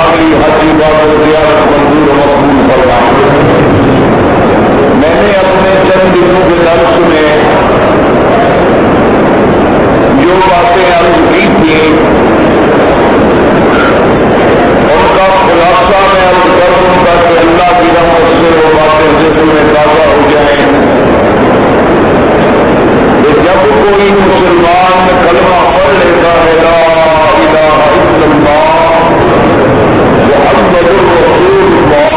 ہماری حج عبادت زیارت منظور و مقبول فرما۔ میں نے اپنے چند دنوں کے درس میں جو باتیں عرض کی تھیں ان کا خلاصہ میں عرض کر دوں تاکہ اللہ کی رحمت سے وہ باتیں ذہن میں تازہ ہو جائیں کہ جب کوئی مسلمان کلمہ پڑھ لیتا ہے لا الہ الا اللہ محمد رسول اللہ،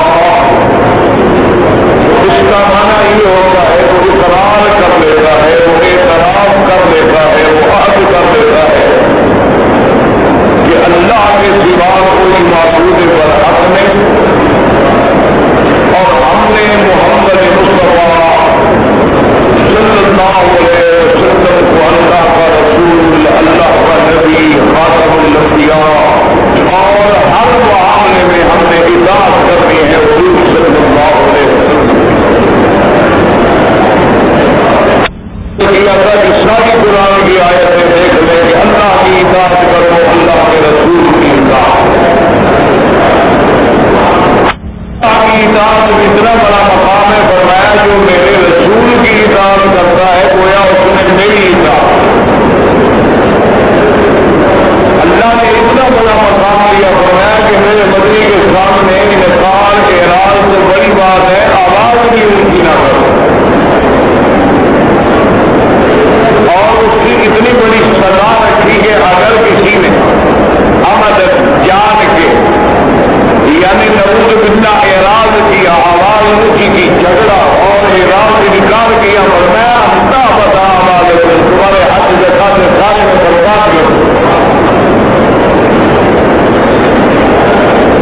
اس کا معنی یہ ہوتا ہے وہ اقرار کر لیتا ہے، وہ اعتراف کر لیتا ہے، وہ عہد کر لیتا ہے کہ اللہ کے سوا کوئی معبود برحق نہیں، اور ہم نے محمد مصطفیٰ صلی اللہ علیہ وسلم کو اللہ کا رسول، اللہ کا نبی، خاتم الانبیاء اور ہر معاملے میں ہم نے اطاعت کرنی ہے حضور صلی اللہ علیہ وسلم کیا تھا کہ ساری قرآن کی آیتیں دیکھ لیں کہ اللہ کی اطاعت کرو، اللہ کے رسول کی اطاعت۔ اللہ کی اطاعت میں اتنا بڑا مقام ہے، فرمایا جو میرے رسول کی اطاعت کرتا ہے گویا اس نے میری اطاعت۔ اللہ نے اتنا بڑا مقام لیا، فرمایا کہ میرے مدنی کے سامنے انکار اعراض سے بڑی بات ہے آواز بھی ان کی نہ کرو، اور اس کی اتنی بڑی سزا رکھی کہ اگر کسی نے عمدن جان کے یعنی نعوذ باللہ اعراض کیا، آواز اونچی کی، جھگڑا اور اعراض انکار کیا، فرمایا انتا بتا آواز تمہارے حج زکات سارے میں برباد کر دو۔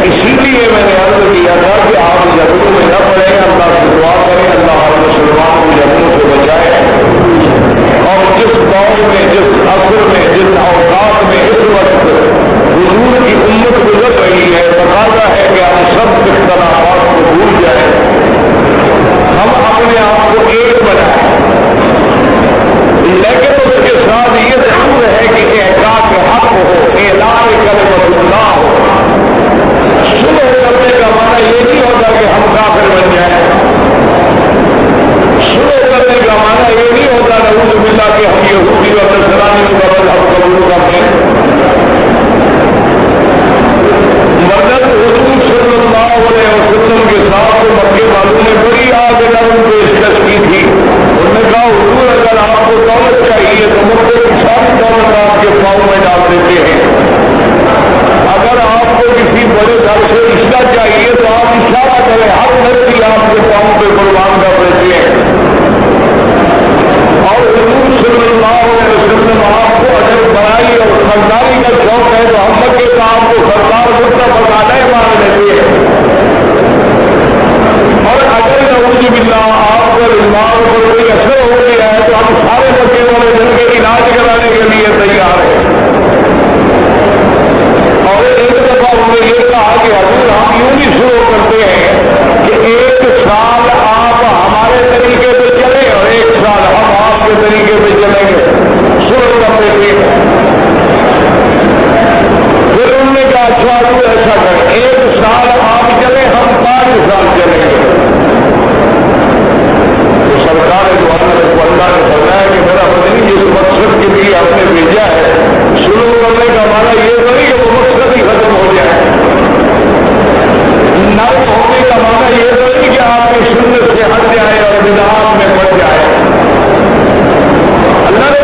اسی لیے میں نے عرض کیا تھا کہ آپ جھگڑوں میں نہ پڑیں، اللہ سے دعا کریں اللہ ہر مسلمان کو جھگڑوں سے بچائے، اور جس دور میں، جس عصر میں، جس اوقات میں اس وقت حضور کی امت گزر رہی ہے، تقاضا ہے کہ ہم سب اختلافات کو بھول جائیں، ہم اپنے آپ کو ایک بنائیں، لیکن اس کے ساتھ یہ ضرور ہے کہ احقاق حق ہو، اعلان کلمۃ اللہ ہو۔ صلح کرنے کا معنی یہ نہیں ہوتا کہ ہم کافر بن جائیں، صلح کرنے کا معنی یہ نہیں ہوتا نعوذ باللہ کہ ہم یہودی اور نصرانی کا مذہب قبول کر لیں۔ مدد حضور صلی اللہ علیہ وسلم کے ساتھ مکے والوں نے بڑی آگ نرم پیشکش کی تھی، انہوں نے کہا حضور اگر آپ کو دولت چاہیے تو مکے کی ساری دولت آپ کے پاؤں میں ڈال دیتے ہیں، اگر آپ کو کسی بڑے گھر سے رشتہ چاہیے تو آپ اشارہ کریں، ہر لڑکی آپ کے پاؤں پہ قربان کر دیتے ہیں، اور حضور صلی اللہ علیہ وسلم آپ کو اگر بڑائی اور سرداری کا شوق ہے تو ہم مکے کا آپ کو سردار مدہ بتانا ہی مان لیتے ہیں، اور اگر نعوذ باللہ آپ کو ایمان پر کوئی اثر ہو گیا ہے تو ہم سارے مکے والے دن کے علاج کرانے کے لیے تیار ہیں۔ اور ایک دفعہ انہوں نے یہ کہا کہ حضور ہم یوں بھی شروع کرتے ہیں کہ ایک سال آپ ہمارے طریقے پہ چلیں اور ایک سال ہم آپ کے طریقے پہ چلیں گے، شروع کرتے تھے۔ پھر انہوں نے کہا اچھا حضور ایسا کریں، ایک سال آپ چلیں ہم 5 سال چلیں گے۔ تو سرکار جو اللہ نے فرمایا کہ میرا مدنی جس مقصد کے لیے آپ نے بھیجا ہے، شروع کرنے کا معنی یہ نہیں کہ وہ مقصد ہی ختم ہو جائے، نرم ہونے کا معنی یہ نہیں کہ آپ کی سنت سے ہٹ جائے اور بدعات میں پڑ جائے۔ اللہ نے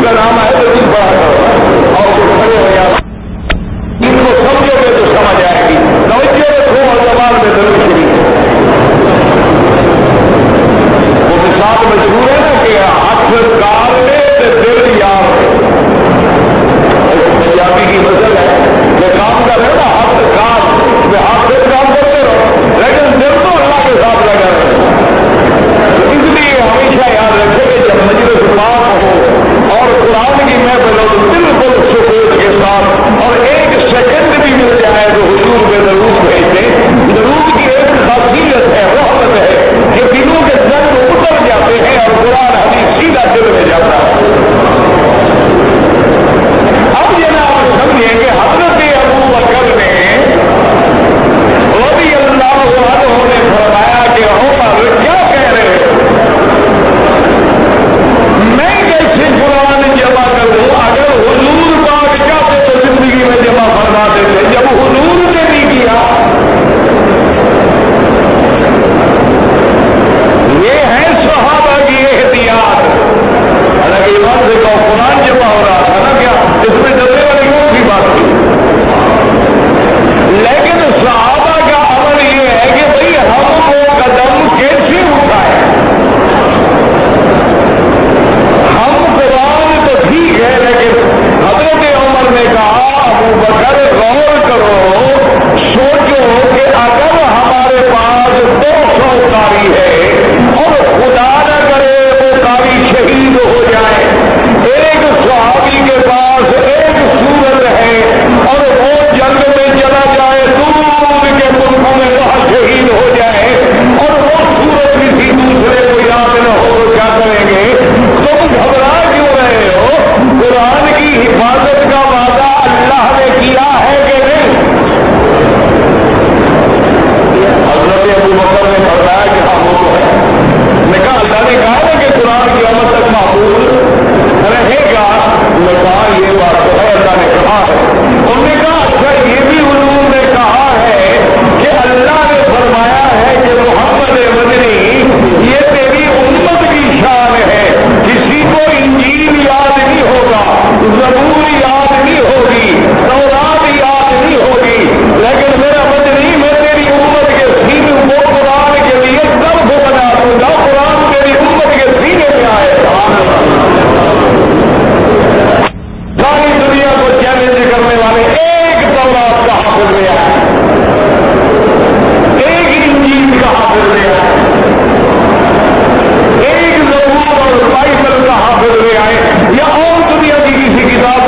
کا نام ہے تو تم پڑھا کرو اور کچھ کھڑے ہو جاؤ. ان کو سمجھو گے تو سمجھ آئے گی. توجہ رکھو اور زبان میں درود شریف. وہ مثال مشہور ہے نا کہ ہاتھ کار لے دل یار. پنجابی کی مسل ہے کہ کام کر رہے ہو نا ہاتھ کار میں ہاتھ سے کام کرتے رہو لیکن دل تو اللہ کے ساتھ لگا رہے. اس لیے ہمیشہ یاد رکھے کہ جب مجلس پاک ہو اور قرآن کی محفل ہو بالکل سکون کے ساتھ اور ایک سیکنڈ بھی مل جائے تو حضور میں درود بھیج دیں. درود کی ایک خاصیت ہے رحمت ہے کہ دلوں کے درد اتر جاتے ہیں اور قرآن حدیث سیدھا دل میں جاتا ہے. اب یہ آپ سمجھیں کہ حضرت ابو بکر نے رضی اللہ عنہ نے فرمایا کہ عمر کیا کہہ رہے ہیں میں کیسے قرآن جمع کر دوں. اگر حضور پاک چاہتے تو زندگی میں جمع فرما دیتے. جب حضور نے نہیں کیا یہ ہے صحابہ کی احتیاط. حالانکہ ایمان سے کہو قرآن جمع ہو رہا تھا نا کیا اس میں ڈرنے والی کون سی بات تھی. لیکن صحابہ کا عمل یہ ہے کہ بھئی ہم وہ قدم کیسے اٹھائے. ہم قرآن تو ٹھیک ہے لیکن حضرت عمر نے کہا ابو بکر غور کرو سوچو کہ اگر ہمارے پاس 200 قاری ہے اور خدا نہ کرے وہ قاری شہید ہو جائے. ایک صحابی کے پاس ایک سورت ہے اور وہ جنگ میں چلا جائے دور کے ملکوں میں وہاں شہید ہو جائے اور وہ سورت کسی دوسرے کو یاد نہ ہو تو کیا کریں گے. تم گھبرا کیوں رہے ہو. قرآن کی حفاظت کا وعدہ اللہ نے کیا ہے کہ نہیں. حضرت ابو بکر نے فرمایا کہ ہاں وہ تو ہے. میں کہا اللہ نے کہا ہے کہ قرآن کی قیامت تک محفوظ رہے گا. میں کہا یہ بات تو ہے اللہ نے کہا ہے. انہوں نے کہا اچھا یہ بھی حضور نے کہا ہے کہ اللہ نے فرمایا ہے کہ محمد مدنی یہ تیری امت کی شان ہے. کسی کو انجیل یاد نہیں ہوگا, زبور یاد نہیں ہوگی, تورات یاد نہیں ہوگی, لیکن میرا مدنی میں تیری امت کے سینے کو قرآن کے لیے طرف بنا دوں گا. قرآن تیری امت کے سینے میں آئے گا. ساری دنیا کو چیلنج کرنے والے ایک تورات کا حافظ لے آئے, ایک انجیل کا حافظ لے آئے, ایک زبور اور بائبل کا حافظ لے آئے یا اور دنیا کی کسی کتاب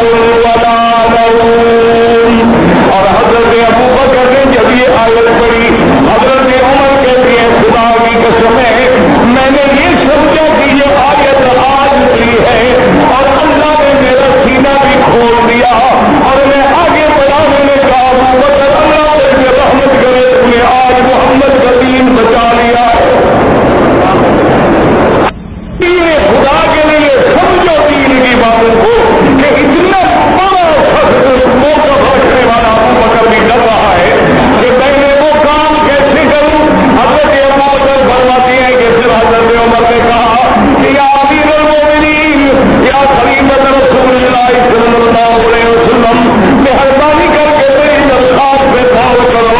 ولا نوم. اور حضرت ابو بکر نے جب یہ آیت پڑھی، حضرت عمر کہتے ہیں خدا کی قسم ہے میں نے یہ سمجھا کہ یہ آیت آج کی ہے اور اللہ نے میرا سینہ بھی کھول دیا اور میں آگے بڑھا. میں نے کہا ابو بکر اللہ تیرے رحمت کرے تم نے آج محمد کا دین بچا لیا ہے. خدا کے لیے سمجھو دین کی باتوں کو کہ اتنا بڑا موقع رکھنے والا ابو بکر بھی کر رہا ہے کہ میں نے وہ کام کیسے کروں. حضرت ابو بکر فرماتے ہیں کہ پھر حضرت عمر نے کہا کہ یا امیر المومنین یا خلیفۃ رسول اللہ صلی اللہ علیہ وسلم مہربانی کر کے میری درخواست پہ غور کرو.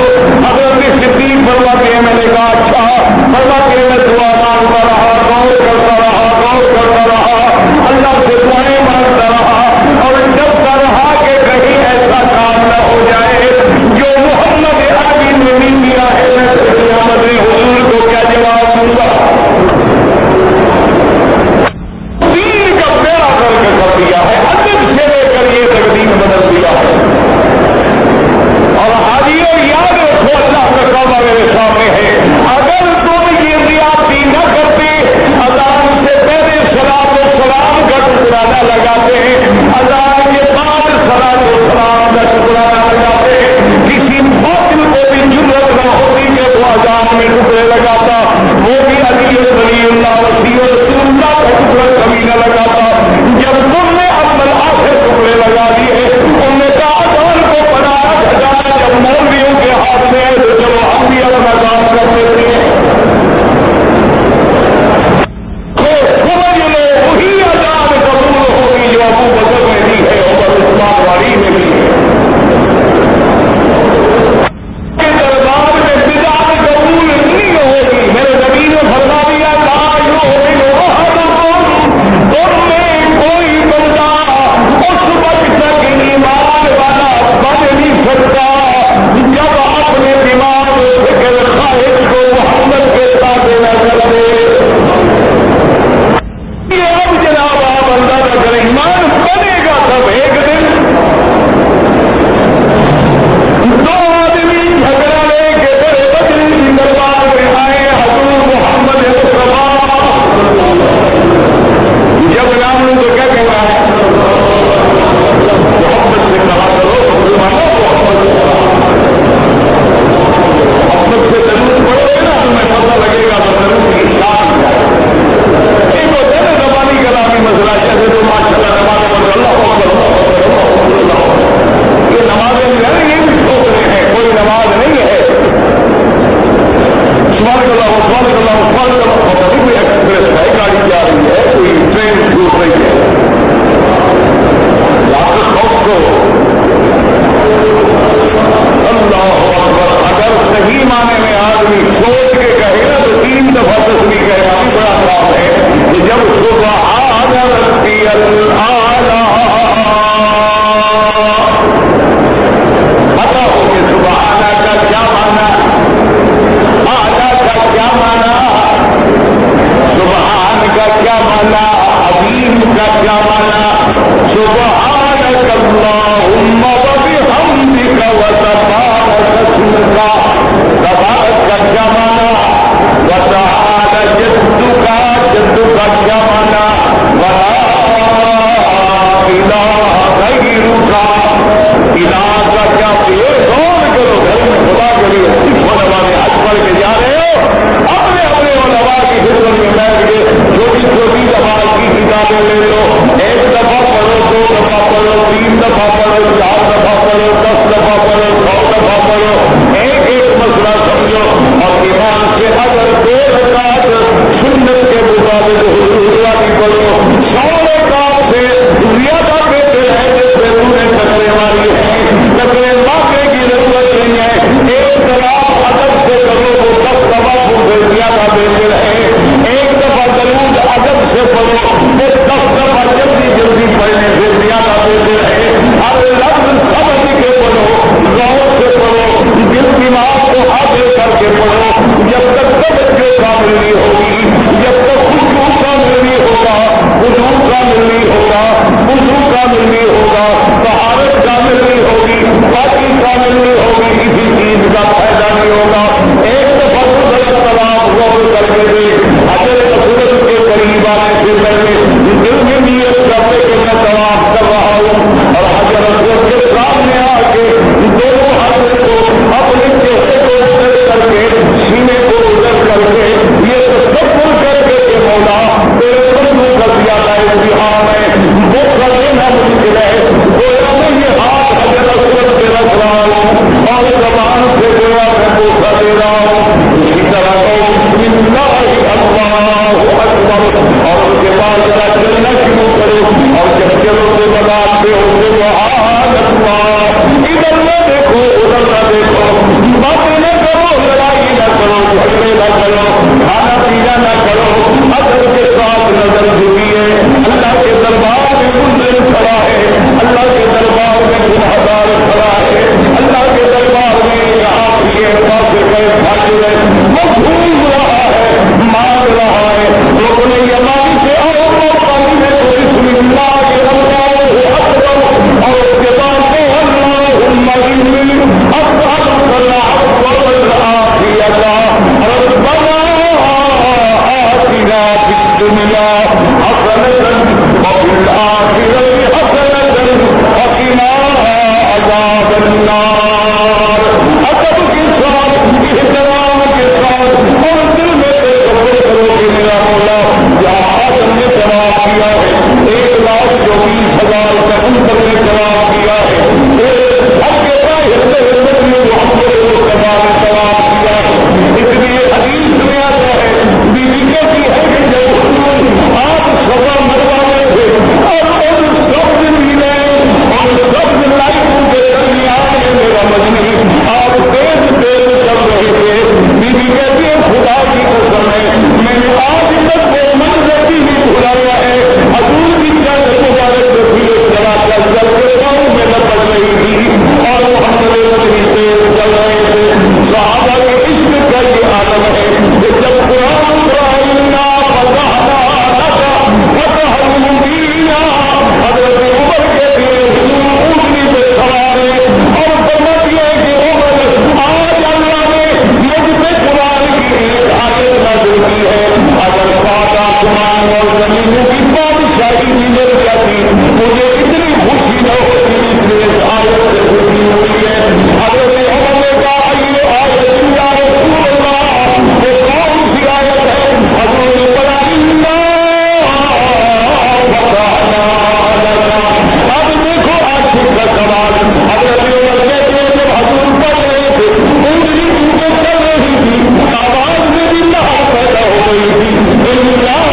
حضرت صدیق فرماتے ہیں میں نے کہا اچھا. فرماتے ہیں میں دعا مانگتا رہا، غور کرتا رہا، اللہ سے دعائیں مانگتا رہا اور ڈرتا رہا کہ کہیں ایسا کام نہ ہو جائے جو محمد عربی نے نہیں کیا ہے. میں قیامت حضور کو کیا جواب دوں گا؟ دین کا بیڑا کر دیا ہے، ادب سے لے کر یہ تقدیم بدل دیا ہے. اور حاجیوں یاد رکھو اللہ کا کعبہ میرے سامنے ہے. اگر تم یہ زیادتی نہ کرتے، اذان سے پہلے صلاۃ و سلام کا ٹکڑا نہ لگاتے، اذان کے بعد صلاۃ و سلام کا ٹکڑا نہ لگاتے، کسی باطل کو بھی جرأت نہ ہوتی کہ وہ اذان میں ٹکڑے لگاتا، وہ بھی علی ولی اللہ ولی رسول اللہ کا ٹکڑا کبھی نہ لگاتا. جب تم نے اپنے آخر ٹکڑے لگا دیے، تم نے کہا اذان کو بنایا بھجایا جب مولویوں کے ہاتھ میں تو چلو ہم بھی اپنا کام کر دیتے ہیں. سمجھ لو وہی اذان قبول ہوگی جو ابو بکر میں بھی ہے، عمر عثمان والی میں بھی ہے. دربار میں بدعت قبول نہیں ہوگی. میرے نبی نے فرما دیا لا یؤمن احدکم، تم میں کوئی بندہ اس وقت تک ایمان والا بن نہیں سکتا جب اپنے دماغ فکر خواہش کو محمد کے ساتھ نہ کر دے. اب جناب آپ اندازہ کریں ایمان بنے گا تب ایک دن. دو آدمی جھگڑا لے کے بڑے بدری دربار میں آئے حضور محمد مصطفیٰ. جب نام لوں تو کیا کہنا ہے؟ محمد سے کہا کرو محمد سے ضرور پڑھو گے نا تمہیں پتہ لگے گا تو ضرور کی شان ہے. ایک ہوتا ہے نا زبانی کلامی مسئلہ جیسے تو ماشاء اللہ نماز پڑھ اللہ یہ نمازیں جو ہے یہ بھی سوچ رہے ہیں کوئی نماز نہیں ہے. کوئی ایکسپریس ہے گاڑی جا رہی ہے، کوئی ٹرین چھوٹ رہی ہے. اللہ اکبر. اگر صحیح معنی میں آدمی سوچ کے کہے نا تو 3 دفعہ تصویر کہنا بھی بڑا کام ہے. کہ جب سبحان ربی الاعلی پتا ہو کہ سبحانہ کا کیا معنی، اعلی کا کیا معنی، سبحان کا کیا معنی، عظیم کا کیا معنی. سبحانک اللہم وبحمدک وتبارک اسمک، تبارک کا کیا معنی، وتعالی جدک، جد کا کیا معنی، ولا الہ غیرک، الہ کا کیا. یہ غور کرو خدا کے لیے. علماء نے حج پڑھ کے جا رہے ہو اپنے علماء کی خدمت میں بیٹھ کے چھوٹی چھوٹی نماز کی کتابیں لے لو. 1 دفعہ پڑھو، 2 دفعہ پڑھو، 3 دفعہ پڑھو، 4 دفعہ پڑھو، 10 دفعہ پڑھو، 100 دفعہ پڑھو. ایک مسئلہ سمجھو اور ایمان سے اگر 2 رکعت سنت کے مطابق حضور والی پڑھو، 100 رکعت سے زیادہ بہتر ہے. جیسے تمہیں ٹکرے والی ہے، ٹکرے مانگنے کی ضرورت نہیں ہے. ایک طرح ادب سے کرو وہ 10 دفعہ سے زیادہ بہتر ہے. ایک دفعہ درود ادب سے پڑھو وہ 10 دفعہ جلدی جلدی پڑھنے سے زیادہ بہتر ہے. سے پہلے دل میں نیت کرتے کہ میں طواف کر رہا ہوں اور حجر اسود کے سامنے آ کے دونوں ہاتھوں کو اپنے چہرے کو ادھر کر کے سینے کو ادھر کر کے یہ تصور کر کے کہ مولا تیرے بندوں کا زیادہ امتحان ہے وہ کر لینا مشکل ہے گویا میں یہ ہاتھ حجر اسود پہ رکھ رہا ہوں اور زبان سے گویا میں بوسہ دے رہا ہوں اسی طرح بسم اللہ اللہ اکبر اور اس کے بعد ذرا چلنا شروع کرو اور جب چلو تو بتاتے ہو کہ سبحان اللہ ادھر نہ دیکھو ادھر نہ دیکھو باتیں نہ کرو لڑائی نہ کرو جھگڑے نہ کرو کھانا پینا نہ کرو ادب کے ساتھ نظر جھکیے اللہ کے دربار میں مجرم کھڑا ہے اللہ کے دربار میں گنہگار کھڑا ہے اللہ کے دربار میں یہاں وہ گھوم رہا ہے مار رہا ہے لوگوں نے یمانی سے بسم اللہ اللہ اکبر اور اس کے بعد اللہم انی اسألک العفو والعافیۃ ربنا آتنا فی الدنیا حسنۃ وفی الآخرۃ حسنۃ وقنا عذاب النار ادب کے ساتھ احترام کے ساتھ اور دل میں تصور کرو کہ میرا مولا یہاں ہم نے جواب کیا ہے 1,20,000 کا اندر نے جواب کیا ہے ہم کے باہر سے اندر میں محمد مصطفیٰ نے جواب کیا ہے اس لیے حدیث میں آتا ہے بیوی کہتی ہے کہ جب آپ سزا مروانے تھے اور ان سب ملے اور سب لائٹوں کے درمیان میں میرا مجنی آپ تیز تیز چل رہے تھے بیوی کہتی ہے خدا کی قسم ہے میں نے آج تک وہ منظر بھی نہیں بھلایا ہے حضور کی چند مبارک رسول چلا کر جل کے پاؤں میں لپٹ رہی تھی اور وہ ہمارے مجنی تیز چل رہے تھے صحابہ کے عشق کا یہ عالم ہے کہ جب قرآن رائنا فتحنا فتح المبینہ حضرت عمر کے لیے اونٹنی پہ سوارے اور فرماتی ہے کہ عمر آج اللہ نے مجھ پہ قرآن کی ایک آیت نازل کی ہے اگر پاک آسمان اور زمینوں کی بادشاہی بھی مل جاتی مجھے اتنی خوشی نہ ہوتی اتنی اس آیت سے خوشی ہوئی ہے حضرت عمر نے کہا یہ آیت یا رسول اللہ وہ کون سی آیت ہے حضور نے بڑا اب دیکھو آج کا سوال حضرت عمر کہتے ہیں جب حضور پڑھ رہے تھے انگلی چونکہ چل رہی تھی آواز میں بھی لہر پیدا ہو گئی تھی اسی طرح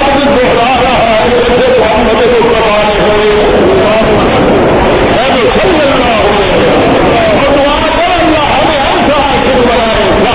لفظ دوہرا رہا ہے جیسے محمد مصطفیٰ نے صلی اللہ علیہ وسلم اور دعا کر اللہ ہمیں ایسا عاشق بنائے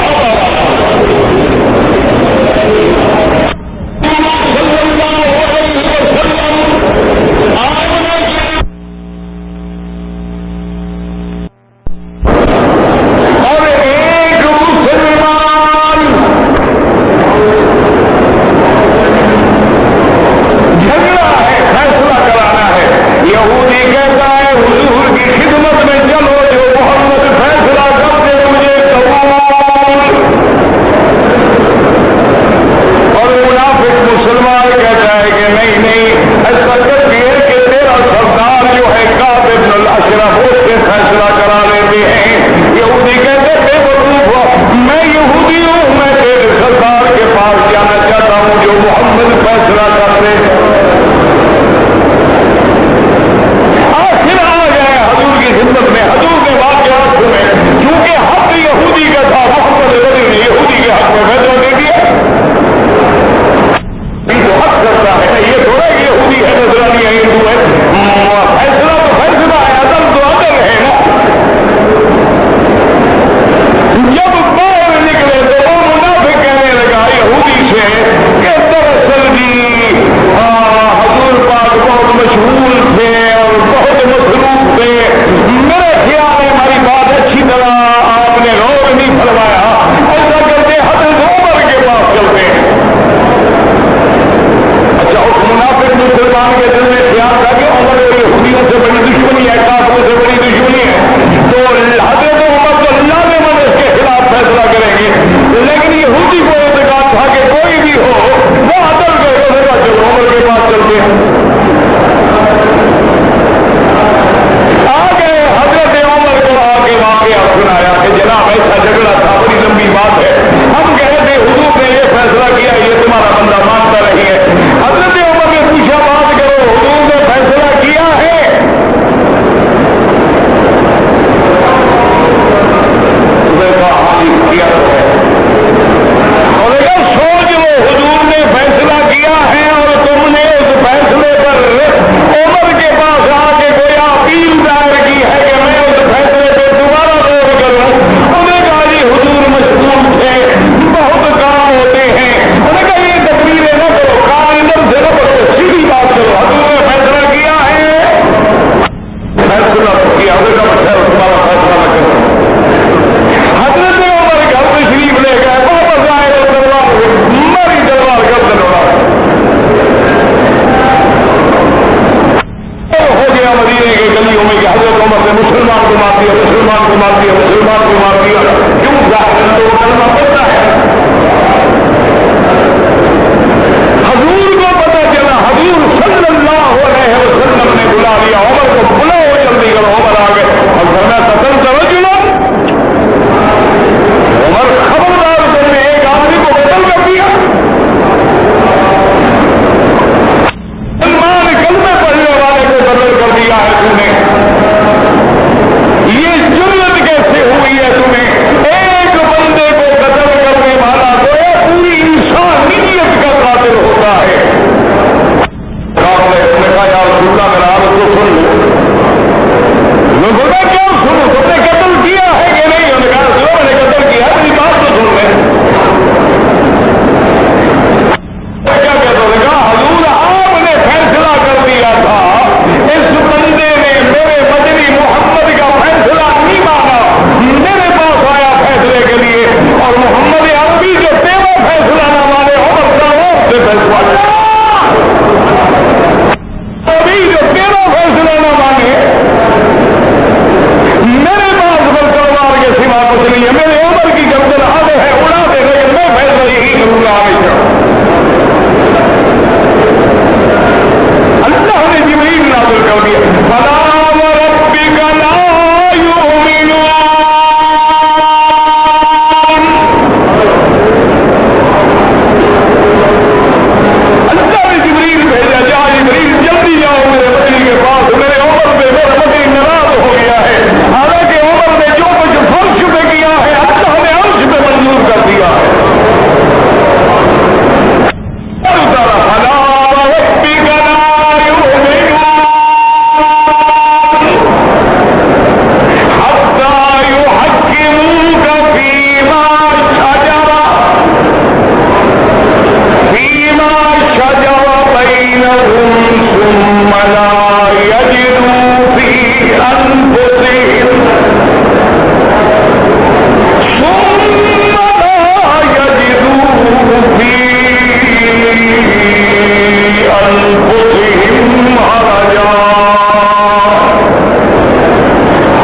أنفسهم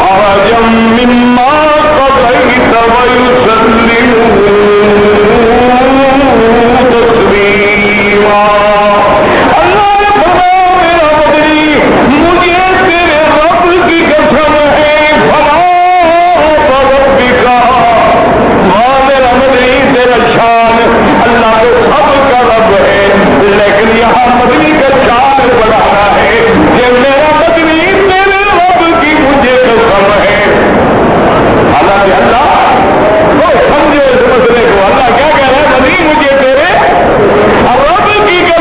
حرجا مما قضيت ويسلموا تسليما. اللہ نے فرمایا میرا مدنی مجھے تیرے رب کی قسم ہے، میرا مدنی تیرا شان اللہ تو سب کا رب ہے، لیکن یہاں مدنی کا شان بڑھانا ہے کہ میرا مدنی تیرے رب کی مجھے قسم ہے. حالانکہ اللہ تو سمجھو اس مسئلے کو، اللہ کیا کہہ رہا ہے؟ مدنی مجھے تیرے رب کی قسم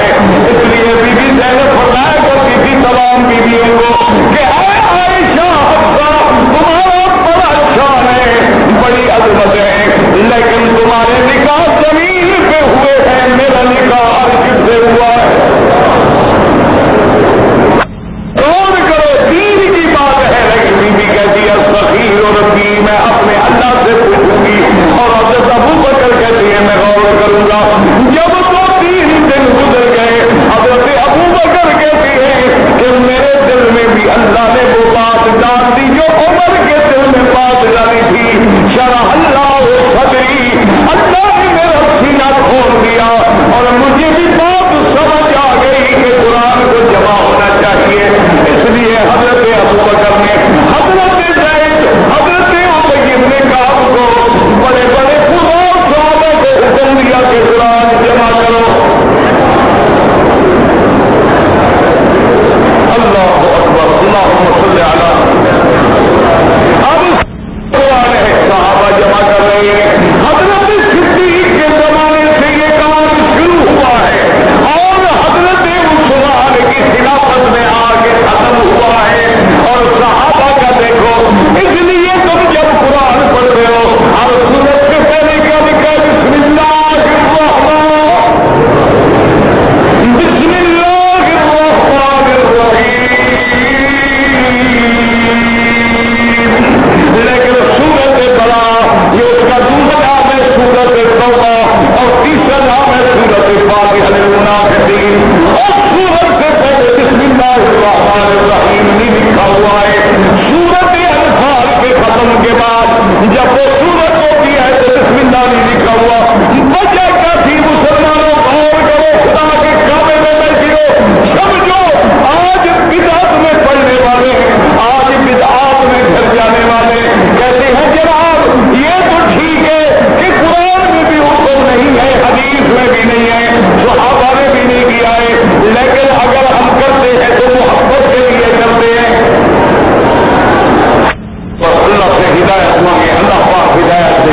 ہے. اس لیے بی بی زینب فرمایا کرتی تھی تمام بیویوں کو کہ اے عائشہ حفصہ تمہارا بڑا شان ہے, بڑی عظمت ہے, لیکن تمہارے نکاح زمین پہ ہوئے ہیں, میرا نکاح عرش سے ہوا ہے. غور کرو, دین کی بات ہے, لیکن بی بی کہتی ہے سخیر اور ربی, میں اپنے اللہ سے پوچھوں گی. اور حضرت ابو بکر کہتی ہے میں غور کروں گا. جب تو 3 دن گزر گئے, حضرت ابو بکر کہتی ہے کہ میرے دل میں بھی اللہ نے وہ بات ڈال دی جو عمر کے دل میں بات ڈالی تھی. شرح اللہ صدری, اللہ نے میرا سینہ کھول دیا اور مجھے بھی بات سمجھ آ گئی کہ قرآن کو جمع ہونا چاہیے. اس لیے حضرت ابو بکر نے حضرت زید, حضرت ابی بن کعب کو, بڑے بڑے قرآن صحابہ کو حکم دیا کہ قرآن جمع کرو. اللہ اکبر, اللہم صل علی. اب صحابہ جمع کر رہے ہیں. حضرت صدیق کے زمانے سے یہ کام شروع ہوا ہے اور حضرت عثمان کی خلافت میں آ کے ختم ہوا ہے. اور صحابہ کا دیکھو, اس لیے تم جب قرآن پڑھتے ہو اور سورت سے پہلے کیا لکھا ہے بسم اللہ الرحمن, بسم اللہ الرحمن الرحیم. لیکن سورت بڑا یہ اس کا دوسرا نام ہے سورت توبہ اور تیسرا نام ہے سورت فاتحہ للمنافقین. اور سورت سے پہلے بسم اللہ الرحمن الرحیم نہیں لکھا ہوا ہے. سورت انفال کے ختم کے بعد جب وہ سورت ہوتی ہے تو بسم اللہ نہیں لکھا ہوا. وجہ کیا تھی مسلمانوں, غور کرو, خدا کے کعبے میں بیٹھو, سمجھو آج بدعت میں پڑھنے والے, آج بدعات میں گھر جانے والے کہتے ہیں جناب یہ تو ٹھیک ہے کہ قرآن میں بھی حکم نہیں ہے, حدیث میں بھی نہیں ہے, صحابہ نے بھی نہیں کیا ہے, لیکن اگر ہم کرتے ہیں تو محبت کے لیے کرتے ہیں. تو اللہ سے ہدایت مانگے, اللہ پاک ہدایت دے.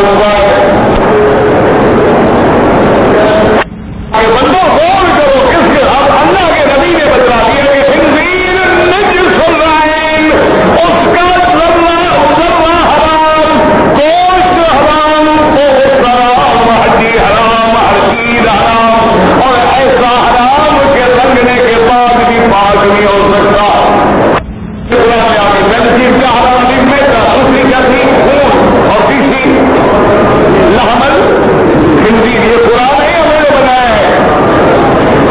ہوا ہے کہ بندوں غور کرو کس کے ساتھ اللہ کے نبی نے بتلا دیا کہ خنزیر نجس العین، اس کا ذرہ حرام، گوشت حرام، گوشت حرام، ہڈی حرام، ہر چیز حرام، اور ایسا حرام کہ رنگنے کے بعد بھی پاک نہیں ہو سکتا۔ چیز کا حرام بھی میٹا، دوسری کیا تھی خون، اور تیسری لحمل خنزیر۔ یہ قرآن نہیں ہمیں نے بنایا ہے،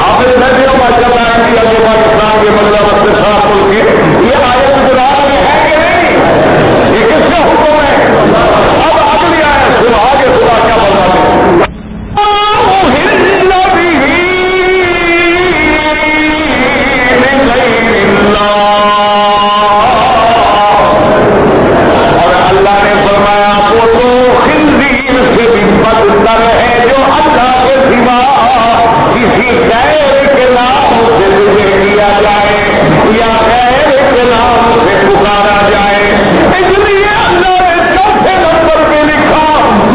آپ نے ندیوں کا چلایا دیا جو پاکستان کے مطلب سے صاف ملک کے، یہ آیت قرآن میں ہے کہ نہیں؟ یہ کس کا حکم ہے؟ اب اگلی آیت سنا آگے خدا کیا فرماتے ہیں؟ اور اللہ نے فرمایا وہ تو خنزیر سے بھی بدتر ہے جو اللہ کے سوا کسی غیر کے نام سے تجھے کیا جائے یا غیر کے نام سے پکارا جائے۔ اس لیے اللہ نے چوتھے نمبر پہ لکھا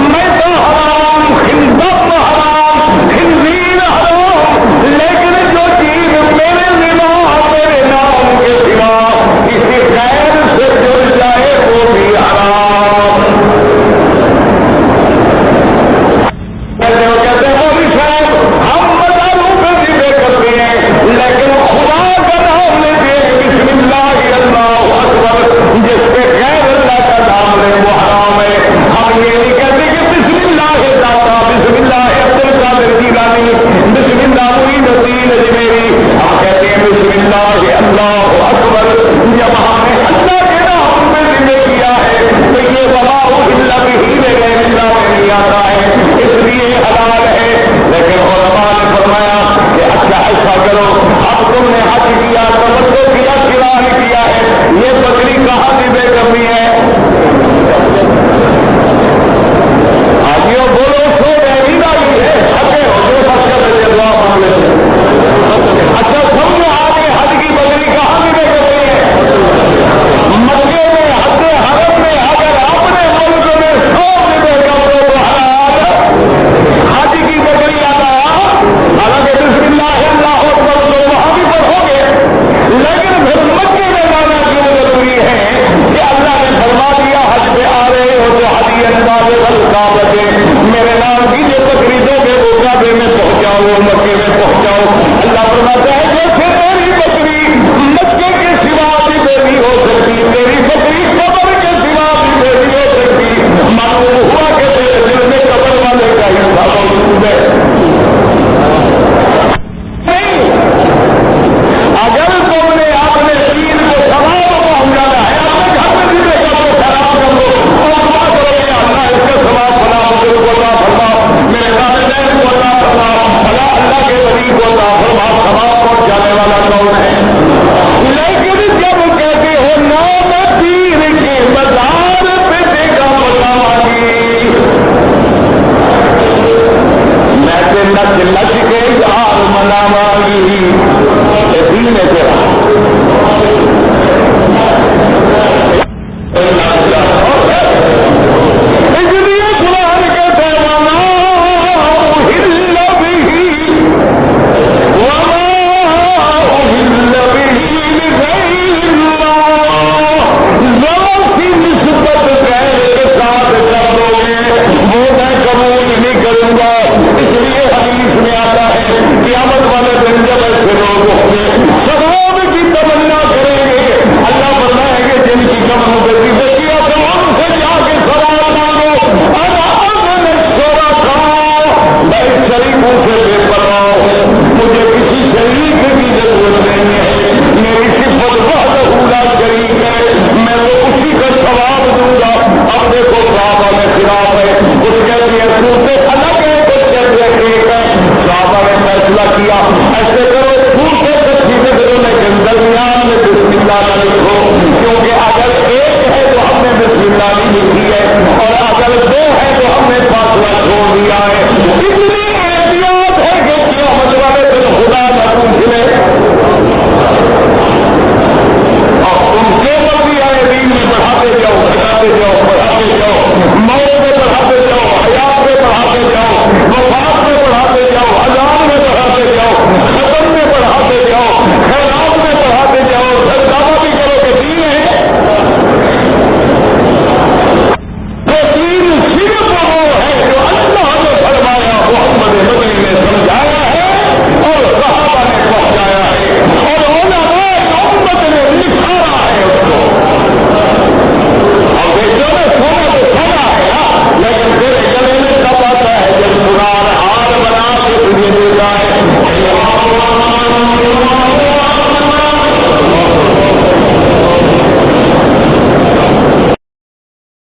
میں تو حرام، خنزب حرام، خنزیر حرام، لیکن جو چیز میرے سوا میرے نام کے سوا کسی غیر سے جڑ جائے وہ بھی حرام۔ کہتے ہیں مولوی صاحب ہم بازاروں پہ ذبح کرتے ہیں لیکن خدا کا نام لیتے ہیں بسم اللہ اللہ اکبر، جس پہ غیر اللہ کا نام لے وہ حرام ہے۔ ہم یہ نہیں کہتے کہ بسم اللہ داتا، بسم اللہ عبد القادر جیلانی، بسم اللہ معین الدین اجمیری، ہم کہتے ہیں بسم اللہ اللہ اکبر۔ جب ہم نے اللہ کے نام پہ ذبح کیا ہے تو یہ وبا الا بہ غیر اللہ میں نہیں آتا ہے، اس لیے حلال ہے۔ لیکن علماء نے فرمایا کہ اچھا ایسا کرو، اب تم نے حج کیا، تمتع کیا، قران کیا ہے، یہ بکری کہاں ذبح کرنی ہے؟ آجیو بولو سو رہی ہے اچھے ہو جو بچہ رضی اللہ عنہ۔ اچھا سمجھو آگے حج کی بکری کہاں ذبح کرنی ہے؟ مکے میں، حج حرم میں، اگر اپنے ملک میں سو ذبح کرو تو حلال۔ حج کی بکری آتا حالانکہ بسم اللہ اللہ اکبر تو وہاں بھی پڑھو گے، لیکن پھر مکے میں جانا کیوں ضروری ہے کہ اللہ نے فرما دیا حج پہ آ رہے ہو تو حدی انداز الکعبہ، میرے نام کی جو بکری دو گے وہ کعبے میں پہنچاؤ، مکے میں پہنچاؤ۔ اللہ فرماتا ہے جیسے میری بکری مکے کے سوا بھی میری ہو سکتی، میری بکری قبر کے سوا بھی میری ہو سکتی۔ معلوم ہوا کہ تیرے دل میں قبر والے کا حصہ موجود ہے۔ اگر تم نے اپنے دین کو ثواب پہنچانا ہے، اپنے گھر میں ذبح کرو، خراب کر دو اور دعا کرو کہ اللہ اس کا ثواب بنا، مجھے کو عطا فرما، میرے والدین کو عطا فرما، بھلا اللہ کے ولی کو عطا فرما، ثواب پہنچانے والا کون ہے؟ لیکن جب کہتے ہو نام پیر کے مزار پہ دیکھا ملاوانی، میں سے نچ نچ کے یار مناواں گی، یہ دین ہے تیرا۔ اس لیے قرآن کہتا ہے وما اہل بہ لغیر اللہ، ذرا سی نسبت غیر کے ساتھ کر دو گے وہ میں قبول نہیں کروں گا۔ اس لیے حدیث میں آتا ہے قیامت والے دن جب ایسے لوگ ہوں گے ثواب کی تمنا کریں گے، اللہ فرمائے گے جن کی قبروں پہ ذبح کیا تو ان سے جا کے ثواب مانگو، میں شریکوں سے بے پرواہ ہوں، مجھے کسی شریک کی ضرورت نہیں ہے، میری صفت وحدہ لا شریک ہے، میں تو اسی کا ثواب دوں گا۔ اب دیکھو صحابہ میں خلاف ہے، کچھ کہتے ہیں دوسرے الگ ہے، کچھ کہتے ہیں ایک ہے۔ صحابہ نے فیصلہ کیا ایسے کرو دوسرے تقسیم کرو لیکن درمیان میں بسم اللہ